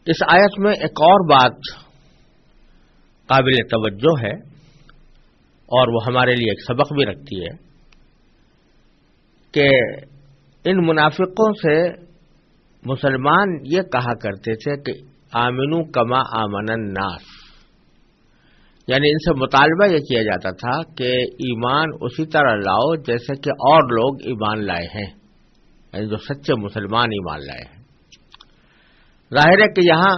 اس آیت میں ایک اور بات قابل توجہ ہے اور وہ ہمارے لیے ایک سبق بھی رکھتی ہے کہ ان منافقوں سے مسلمان یہ کہا کرتے تھے کہ آمنو کما آمن الناس، یعنی ان سے مطالبہ یہ کیا جاتا تھا کہ ایمان اسی طرح لاؤ جیسے کہ اور لوگ ایمان لائے ہیں، یعنی جو سچے مسلمان ایمان لائے ہیں۔ ظاہر ہے کہ یہاں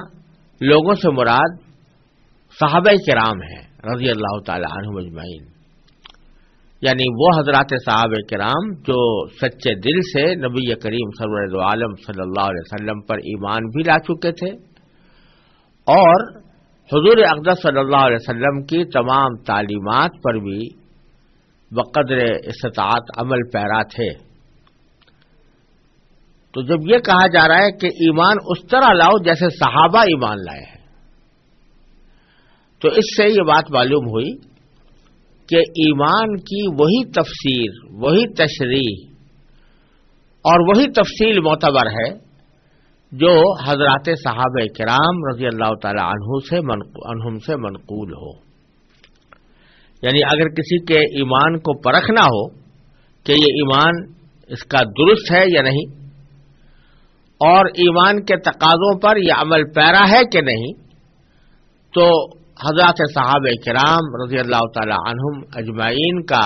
لوگوں سے مراد صحابہ کرام ہیں رضی اللہ تعالی عنہم اجمعین، یعنی وہ حضرات صحابہ کرام جو سچے دل سے نبی کریم سرور عالم صلی اللہ علیہ وسلم پر ایمان بھی لا چکے تھے اور حضور اقدس صلی اللہ علیہ وسلم کی تمام تعلیمات پر بھی بقدر استطاعت عمل پیرا تھے۔ تو جب یہ کہا جا رہا ہے کہ ایمان اس طرح لاؤ جیسے صحابہ ایمان لائے ہیں، تو اس سے یہ بات معلوم ہوئی کہ ایمان کی وہی تفسیر، وہی تشریح اور وہی تفصیل معتبر ہے جو حضرات صحابہ کرام رضی اللہ تعالی عنہم سے منقول ہو۔ یعنی اگر کسی کے ایمان کو پرکھنا ہو کہ یہ ایمان اس کا درست ہے یا نہیں اور ایمان کے تقاضوں پر یہ عمل پیرا ہے کہ نہیں، تو حضرات صحابہ کرام رضی اللہ تعالی عنہم اجمعین کا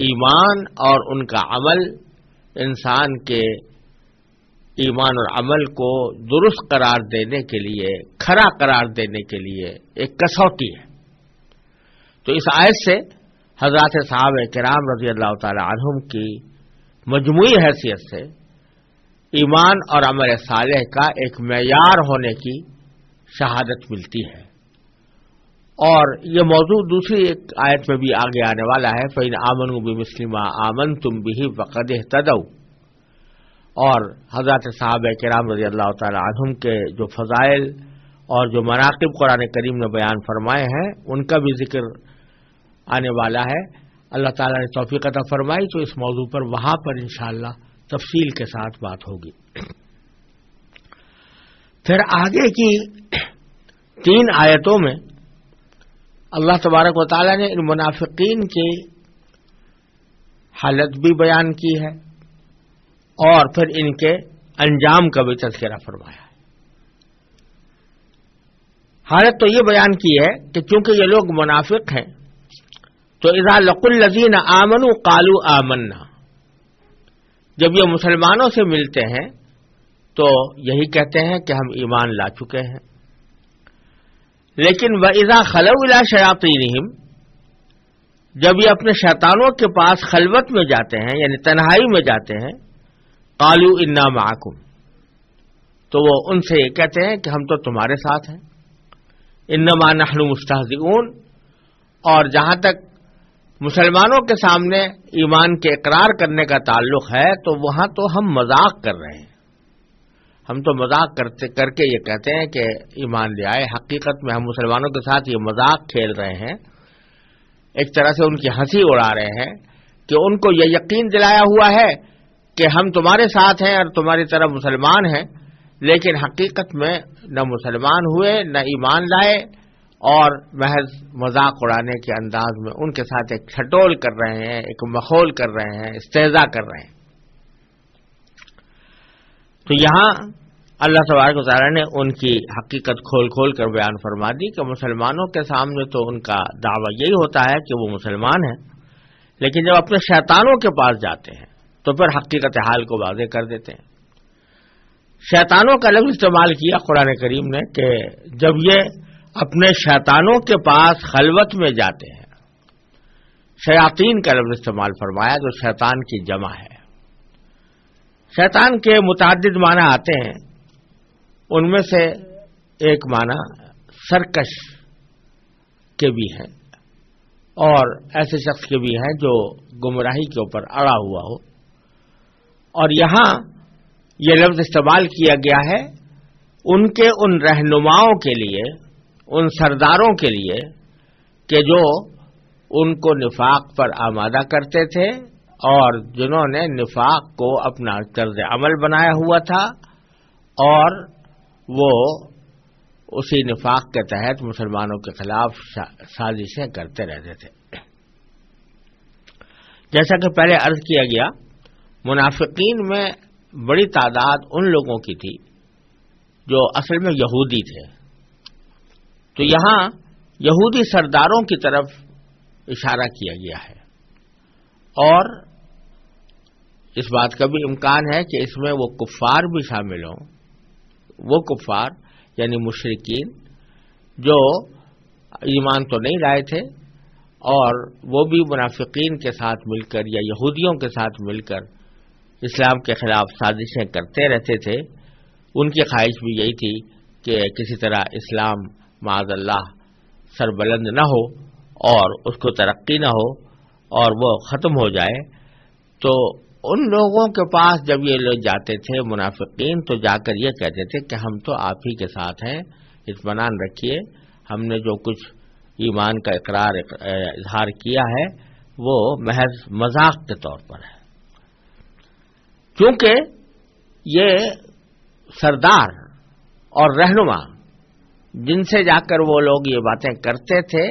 ایمان اور ان کا عمل انسان کے ایمان اور عمل کو درست قرار دینے کے لیے، کھرا قرار دینے کے لیے ایک کسوٹی ہے۔ تو اس آیت سے حضرات صحابہ کرام رضی اللہ تعالی عنہم کی مجموعی حیثیت سے ایمان اور عمل صالح کا ایک معیار ہونے کی شہادت ملتی ہے۔ اور یہ موضوع دوسری ایک آیت میں بھی آگے آنے والا ہے، فَإِنْ آمَنُوا بِمِثْلِ مَا آمَنْتُمْ بِهِ فَقَدِ اهْتَدَوْا۔ اور حضرات صحابہ کرام رضی اللہ تعالی عنہم کے جو فضائل اور جو مناقب قرآن کریم نے بیان فرمائے ہیں ان کا بھی ذکر آنے والا ہے۔ اللہ تعالی نے توفیق عطا فرمائی تو اس موضوع پر وہاں پر انشاءاللہ تفصیل کے ساتھ بات ہوگی۔ پھر آگے کی 3 آیتوں میں اللہ تبارک و تعالی نے ان منافقین کی حالت بھی بیان کی ہے اور پھر ان کے انجام کا بھی تذکرہ فرمایا ہے۔ حالت تو یہ بیان کی ہے کہ چونکہ یہ لوگ منافق ہیں تو اذا لقوا الذین آمنوا قالوا آمنا، جب یہ مسلمانوں سے ملتے ہیں تو یہی کہتے ہیں کہ ہم ایمان لا چکے ہیں، لیکن وَإِذَا خَلَوْا إِلَىٰ شَيَاطِينِهِمْ، جب یہ اپنے شیطانوں کے پاس خلوت میں جاتے ہیں یعنی تنہائی میں جاتے ہیں، قَالُوا إِنَّا مَعَكُمْ، تو وہ ان سے یہ کہتے ہیں کہ ہم تو تمہارے ساتھ ہیں، إِنَّمَا نَحْنُ مُسْتَهْزِئُونَ۔ اور جہاں تک مسلمانوں کے سامنے ایمان کے اقرار کرنے کا تعلق ہے تو وہاں تو ہم مذاق کر رہے ہیں، ہم تو مذاق کر کے یہ کہتے ہیں کہ ایمان لے آئے، حقیقت میں ہم مسلمانوں کے ساتھ یہ مذاق کھیل رہے ہیں، ایک طرح سے ان کی ہنسی اڑا رہے ہیں کہ ان کو یہ یقین دلایا ہوا ہے کہ ہم تمہارے ساتھ ہیں اور تمہاری طرح مسلمان ہیں، لیکن حقیقت میں نہ مسلمان ہوئے نہ ایمان لائے اور محض مذاق اڑانے کے انداز میں ان کے ساتھ ایک ٹھٹول کر رہے ہیں، ایک مخول کر رہے ہیں، استہزاء کر رہے ہیں۔ تو یہاں اللہ تبارک و تعالیٰ نے ان کی حقیقت کھول کھول کر بیان فرما دی کہ مسلمانوں کے سامنے تو ان کا دعویٰ یہی ہوتا ہے کہ وہ مسلمان ہیں، لیکن جب اپنے شیطانوں کے پاس جاتے ہیں تو پھر حقیقت حال کو واضح کر دیتے ہیں۔ شیطانوں کا لفظ استعمال کیا قرآن کریم نے کہ جب یہ اپنے شیطانوں کے پاس خلوت میں جاتے ہیں، شیاطین کا لفظ استعمال فرمایا جو شیطان کی جمع ہے۔ شیطان کے متعدد معنی آتے ہیں، ان میں سے ایک معنی سرکش کے بھی ہیں اور ایسے شخص کے بھی ہیں جو گمراہی کے اوپر اڑا ہوا ہو، اور یہاں یہ لفظ استعمال کیا گیا ہے ان کے ان رہنماؤں کے لیے، ان سرداروں کے لیے کہ جو ان کو نفاق پر آمادہ کرتے تھے اور جنہوں نے نفاق کو اپنا طرز عمل بنایا ہوا تھا اور وہ اسی نفاق کے تحت مسلمانوں کے خلاف سازشیں کرتے رہتے تھے. جیسا کہ پہلے عرض کیا گیا، منافقین میں بڑی تعداد ان لوگوں کی تھی جو اصل میں یہودی تھے. تو یہاں یہودی سرداروں کی طرف اشارہ کیا گیا ہے، اور اس بات کا بھی امکان ہے کہ اس میں وہ کفار بھی شامل ہوں، وہ کفار یعنی مشرکین جو ایمان تو نہیں لائے تھے اور وہ بھی منافقین کے ساتھ مل کر یا یہودیوں کے ساتھ مل کر اسلام کے خلاف سازشیں کرتے رہتے تھے. ان کی خواہش بھی یہی تھی کہ کسی طرح اسلام معاذ اللہ سربلند نہ ہو اور اس کو ترقی نہ ہو اور وہ ختم ہو جائے. تو ان لوگوں کے پاس جب یہ لوگ جاتے تھے منافقین، تو جا کر یہ کہتے تھے کہ ہم تو آپ ہی کے ساتھ ہیں، اطمینان رکھیے، ہم نے جو کچھ ایمان کا اظہار کیا ہے وہ محض مذاق کے طور پر ہے. چونکہ یہ سردار اور رہنما جن سے جا کر وہ لوگ یہ باتیں کرتے تھے،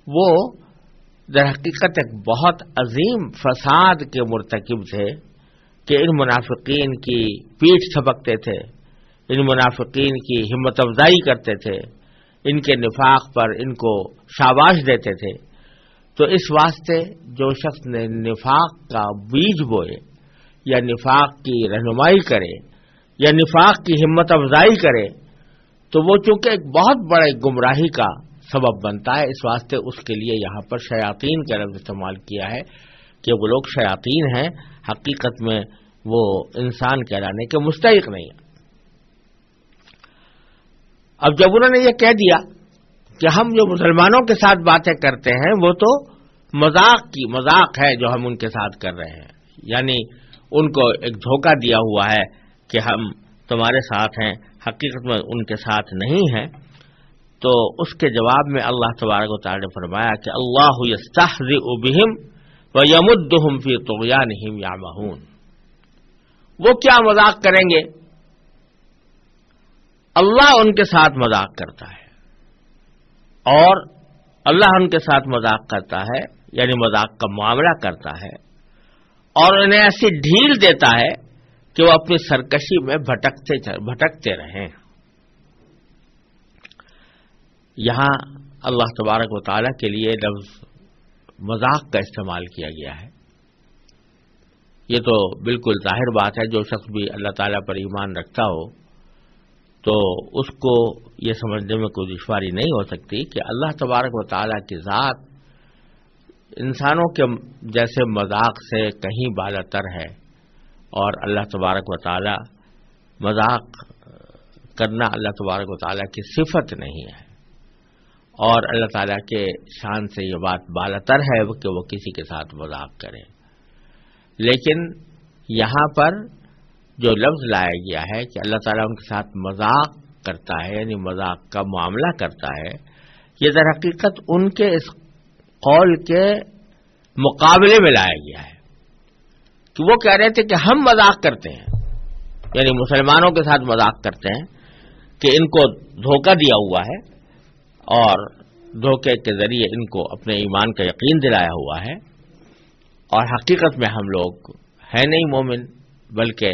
وہ در حقیقت ایک بہت عظیم فساد کے مرتکب تھے کہ ان منافقین کی پیٹھ تھپکتے تھے، ان منافقین کی ہمت افزائی کرتے تھے، ان کے نفاق پر ان کو شاباش دیتے تھے. تو اس واسطے جو شخص نے نفاق کا بیج بوئے یا نفاق کی رہنمائی کرے یا نفاق کی ہمت افزائی کرے، تو وہ چونکہ ایک بہت بڑے گمراہی کا سبب بنتا ہے. اس واسطے اس کے لیے یہاں پر شیاطین کا لفظ استعمال کیا ہے کہ وہ لوگ شیاطین ہیں، حقیقت میں وہ انسان کہلانے کے مستحق نہیں ہیں. اب جب انہوں نے یہ کہہ دیا کہ ہم جو مسلمانوں کے ساتھ باتیں کرتے ہیں وہ تو مذاق ہے جو ہم ان کے ساتھ کر رہے ہیں، یعنی ان کو ایک دھوکہ دیا ہوا ہے کہ ہم تمہارے ساتھ ہیں، حقیقت میں ان کے ساتھ نہیں ہیں. تو اس کے جواب میں اللہ تبارک و تعالی نے فرمایا کہ اللہ یستہزئ بہم ویمدہم فی طغیانہم یعمہون. وہ کیا مذاق کریں گے؟ اللہ ان کے ساتھ مذاق کرتا ہے، اور اللہ ان کے ساتھ مذاق کرتا ہے یعنی مذاق کا معاملہ کرتا ہے، اور انہیں ایسی ڈھیل دیتا ہے کہ وہ اپنی سرکشی میں بھٹکتے رہیں. یہاں اللہ تبارک و تعالیٰ کے لیے لفظ مذاق کا استعمال کیا گیا ہے. یہ تو بالکل ظاہر بات ہے، جو شخص بھی اللہ تعالیٰ پر ایمان رکھتا ہو تو اس کو یہ سمجھنے میں کوئی دشواری نہیں ہو سکتی کہ اللہ تبارک و تعالیٰ کی ذات انسانوں کے جیسے مذاق سے کہیں بالا تر ہے، اور اللہ تبارک و تعالیٰ مذاق کرنا اللہ تبارک و تعالیٰ کی صفت نہیں ہے، اور اللہ تعالیٰ کے شان سے یہ بات بالا تر ہے کہ وہ کسی کے ساتھ مذاق کرے. لیکن یہاں پر جو لفظ لایا گیا ہے کہ اللہ تعالیٰ ان کے ساتھ مذاق کرتا ہے یعنی مذاق کا معاملہ کرتا ہے، یہ در حقیقت ان کے اس قول کے مقابلے میں لایا گیا ہے کہ وہ کہہ رہے تھے کہ ہم مذاق کرتے ہیں، یعنی مسلمانوں کے ساتھ مذاق کرتے ہیں کہ ان کو دھوکہ دیا ہوا ہے اور دھوکے کے ذریعے ان کو اپنے ایمان کا یقین دلایا ہوا ہے، اور حقیقت میں ہم لوگ ہیں نہیں مومن، بلکہ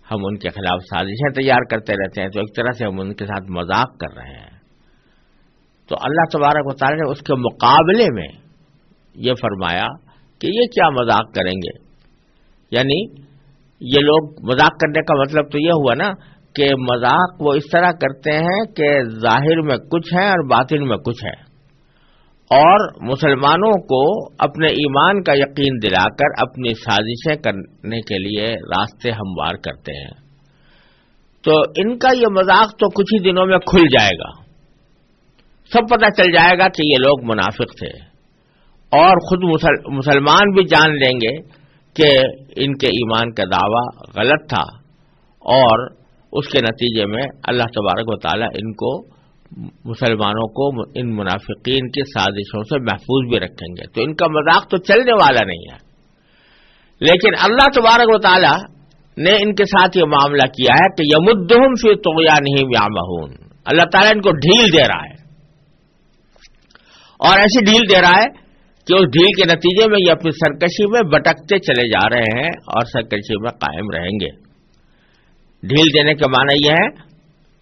ہم ان کے خلاف سازشیں تیار کرتے رہتے ہیں. تو ایک طرح سے ہم ان کے ساتھ مذاق کر رہے ہیں. تو اللہ تبارک و تعالی نے اس کے مقابلے میں یہ فرمایا کہ یہ کیا مذاق کریں گے، یعنی یہ لوگ مذاق کرنے کا مطلب تو یہ ہوا نا کہ مذاق وہ اس طرح کرتے ہیں کہ ظاہر میں کچھ ہے اور باطن میں کچھ ہے، اور مسلمانوں کو اپنے ایمان کا یقین دلا کر اپنی سازشیں کرنے کے لیے راستے ہموار کرتے ہیں. تو ان کا یہ مذاق تو کچھ ہی دنوں میں کھل جائے گا، سب پتہ چل جائے گا کہ یہ لوگ منافق تھے، اور خود مسلمان بھی جان لیں گے کہ ان کے ایمان کا دعویٰ غلط تھا، اور اس کے نتیجے میں اللہ تبارک و تعالیٰ ان کو مسلمانوں کو ان منافقین کی سازشوں سے محفوظ بھی رکھیں گے. تو ان کا مذاق تو چلنے والا نہیں ہے. لیکن اللہ تبارک و تعالیٰ نے ان کے ساتھ یہ معاملہ کیا ہے کہ یمدہم فی طغیانہم یعمہون. اللہ تعالیٰ ان کو ڈھیل دے رہا ہے، اور ایسی ڈھیل دے رہا ہے کہ اس ڈھیل کے نتیجے میں یہ اپنی سرکشی میں بٹکتے چلے جا رہے ہیں اور سرکشی میں قائم رہیں گے۔ ڈھیل دینے کا معنی یہ ہے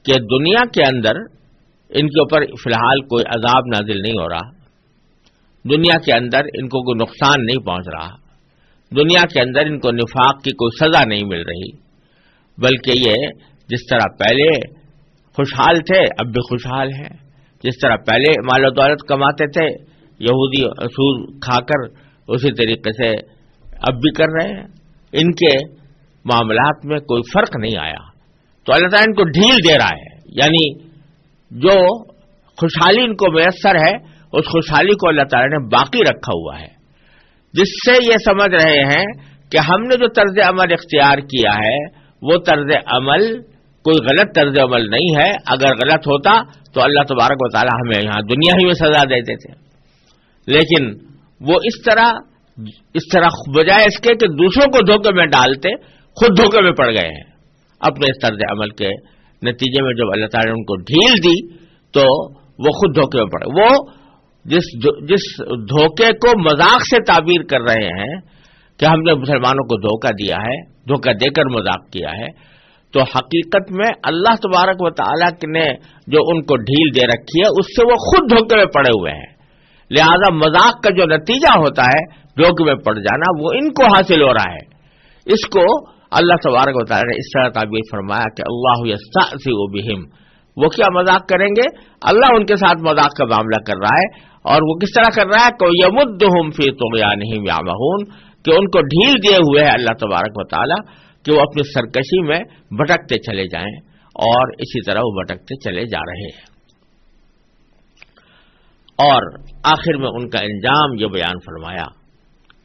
کہ دنیا کے اندر ان کے اوپر فی الحال کوئی عذاب نازل نہیں ہو رہا، دنیا کے اندر ان کو کوئی نقصان نہیں پہنچ رہا، دنیا کے اندر ان کو نفاق کی کوئی سزا نہیں مل رہی، بلکہ یہ جس طرح پہلے خوشحال تھے اب بھی خوشحال ہیں، جس طرح پہلے مال و دولت کماتے تھے یہودی سود کھا کر اسی طریقے سے اب بھی کر رہے ہیں، ان کے معاملات میں کوئی فرق نہیں آیا۔ تو اللہ تعالیٰ ان کو ڈھیل دے رہا ہے، یعنی جو خوشحالی ان کو میسر ہے اس خوشحالی کو اللہ تعالیٰ نے باقی رکھا ہوا ہے، جس سے یہ سمجھ رہے ہیں کہ ہم نے جو طرز عمل اختیار کیا ہے وہ طرز عمل کوئی غلط طرز عمل نہیں ہے، اگر غلط ہوتا تو اللہ تبارک و تعالیٰ ہمیں یہاں دنیا ہی میں سزا دیتے تھے، لیکن وہ اس طرح بجائے اس کے کہ دوسروں کو دھوکے میں ڈالتے خود دھوکے میں پڑ گئے ہیں اپنے اس طرز عمل کے نتیجے میں۔ جب اللہ تعالیٰ نے ان کو ڈھیل دی تو وہ خود دھوکے میں پڑے۔ وہ جس دھوکے کو مذاق سے تعبیر کر رہے ہیں کہ ہم نے مسلمانوں کو دھوکہ دیا ہے، دھوکہ دے کر مذاق کیا ہے، تو حقیقت میں اللہ تبارک و تعالیٰ نے جو ان کو ڈھیل دے رکھی ہے اس سے وہ خود دھوکے میں پڑے ہوئے ہیں، لہذا مذاق کا جو نتیجہ ہوتا ہے دھوکے میں پڑ جانا وہ ان کو حاصل ہو رہا ہے۔ اس کو اللہ تبارک و تعالیٰ نے اس طرح تعبیر فرمایا کہ اللہ یستہزئ بہم، وہ کیا مذاق کریں گے؟ اللہ ان کے ساتھ مذاق کا معاملہ کر رہا ہے، اور وہ کس طرح کر رہا ہے کہ یمدہم فی طغیانہم یعمہون، کہ ان کو ڈھیل دیے ہوئے ہے اللہ تبارک و تعالیٰ کہ وہ اپنی سرکشی میں بھٹکتے چلے جائیں، اور اسی طرح وہ بھٹکتے چلے جا رہے ہیں۔ اور آخر میں ان کا انجام یہ بیان فرمایا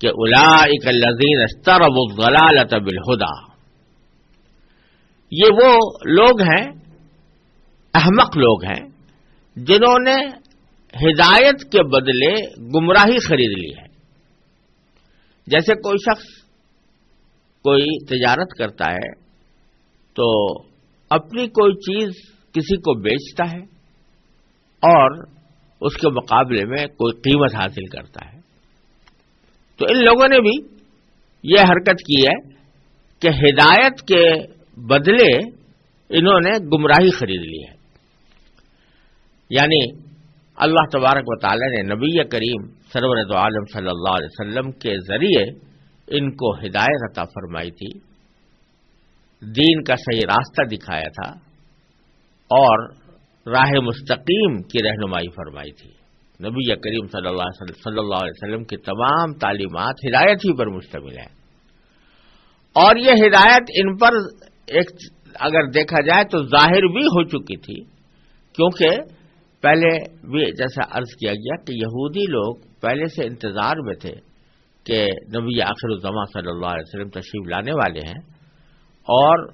کہ اولئک الذین اشتروا الضلالۃ بالہدی، یہ وہ لوگ ہیں، احمق لوگ ہیں، جنہوں نے ہدایت کے بدلے گمراہی خرید لی ہے۔ جیسے کوئی شخص کوئی تجارت کرتا ہے تو اپنی کوئی چیز کسی کو بیچتا ہے اور اس کے مقابلے میں کوئی قیمت حاصل کرتا ہے، تو ان لوگوں نے بھی یہ حرکت کی ہے کہ ہدایت کے بدلے انہوں نے گمراہی خرید لی ہے۔ یعنی اللہ تبارک و تعالی نے نبی کریم سرور دو عالم صلی اللہ علیہ وسلم کے ذریعے ان کو ہدایت عطا فرمائی تھی، دین کا صحیح راستہ دکھایا تھا اور راہ مستقیم کی رہنمائی فرمائی تھی۔ نبی کریم صلی اللہ علیہ وسلم کی تمام تعلیمات ہدایت ہی پر مشتمل ہے، اور یہ ہدایت ان پر ایک اگر دیکھا جائے تو ظاہر بھی ہو چکی تھی، کیونکہ پہلے بھی جیسا عرض کیا گیا کہ یہودی لوگ پہلے سے انتظار میں تھے کہ نبی آخر الزماں صلی اللہ علیہ وسلم تشریف لانے والے ہیں، اور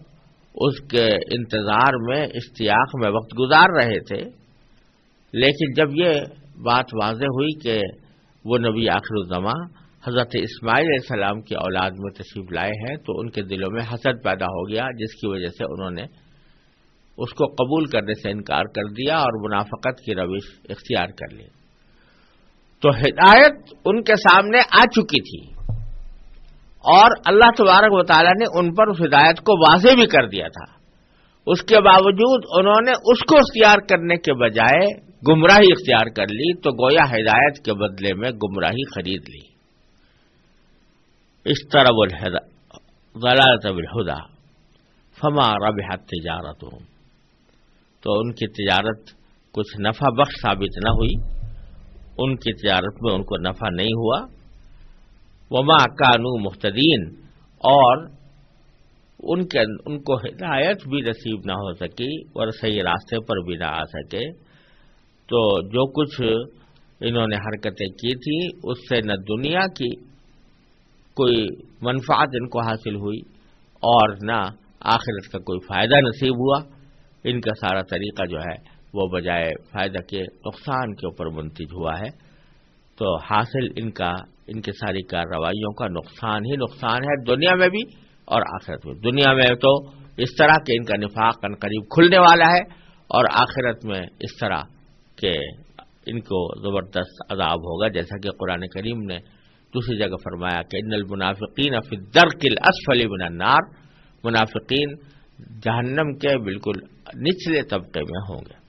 اس کے انتظار میں اشتیاق میں وقت گزار رہے تھے، لیکن جب یہ بات واضح ہوئی کہ وہ نبی آخر الزماں حضرت اسماعیل علیہ السلام کی اولاد میں تشریف لائے ہیں تو ان کے دلوں میں حسد پیدا ہو گیا، جس کی وجہ سے انہوں نے اس کو قبول کرنے سے انکار کر دیا اور منافقت کی روش اختیار کر لی۔ تو ہدایت ان کے سامنے آ چکی تھی، اور اللہ تبارک و تعالیٰ نے ان پر اس ہدایت کو واضح بھی کر دیا تھا، اس کے باوجود انہوں نے اس کو اختیار کرنے کے بجائے گمراہی اختیار کر لی، تو گویا ہدایت کے بدلے میں گمراہی خرید لی۔ اشتروا الضلالۃ بالہدی فما ربحت تجارتہم، تو ان کی تجارت کچھ نفع بخش ثابت نہ ہوئی، ان کی تجارت میں ان کو نفع نہیں ہوا۔ وما کانوا مہتدین، اور ان کو ہدایت بھی نصیب نہ ہو سکی اور صحیح راستے پر بھی نہ آ سکے، تو جو کچھ انہوں نے حرکتیں کی تھیں اس سے نہ دنیا کی کوئی منفعت ان کو حاصل ہوئی اور نہ آخرت کا کوئی فائدہ نصیب ہوا، ان کا سارا طریقہ جو ہے وہ بجائے فائدہ کے نقصان کے اوپر منتج ہوا ہے۔ تو حاصل ان کے ساری کارروائیوں کا نقصان ہی نقصان ہے، دنیا میں بھی اور آخرت میں۔ دنیا میں تو اس طرح کہ ان کا نفاق عنقریب کھلنے والا ہے، اور آخرت میں اس طرح کہ ان کو زبردست عذاب ہوگا، جیسا کہ قرآن کریم نے دوسری جگہ فرمایا کہ ان المنافقین فی الدرک الاسفل من النار، منافقین جہنم کے بالکل نچلے طبقے میں ہوں گے۔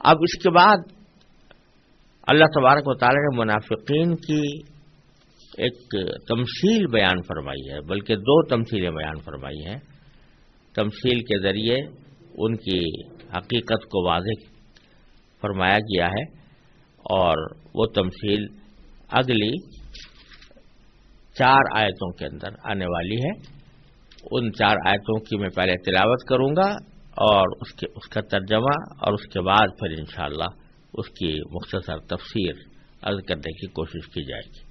اب اس کے بعد اللہ تبارک و تعالی نے منافقین کی ایک تمثیل بیان فرمائی ہے، بلکہ دو تمثیلیں بیان فرمائی ہیں۔ تمثیل کے ذریعے ان کی حقیقت کو واضح فرمایا گیا ہے، اور وہ تمثیل اگلی 4 آیتوں کے اندر آنے والی ہے۔ ان 4 آیتوں کی میں پہلے تلاوت کروں گا اور اس کا ترجمہ، اور اس کے بعد پھر انشاءاللہ اس کی مختصر تفسیر عرض کرنے کی کوشش کی جائے گی۔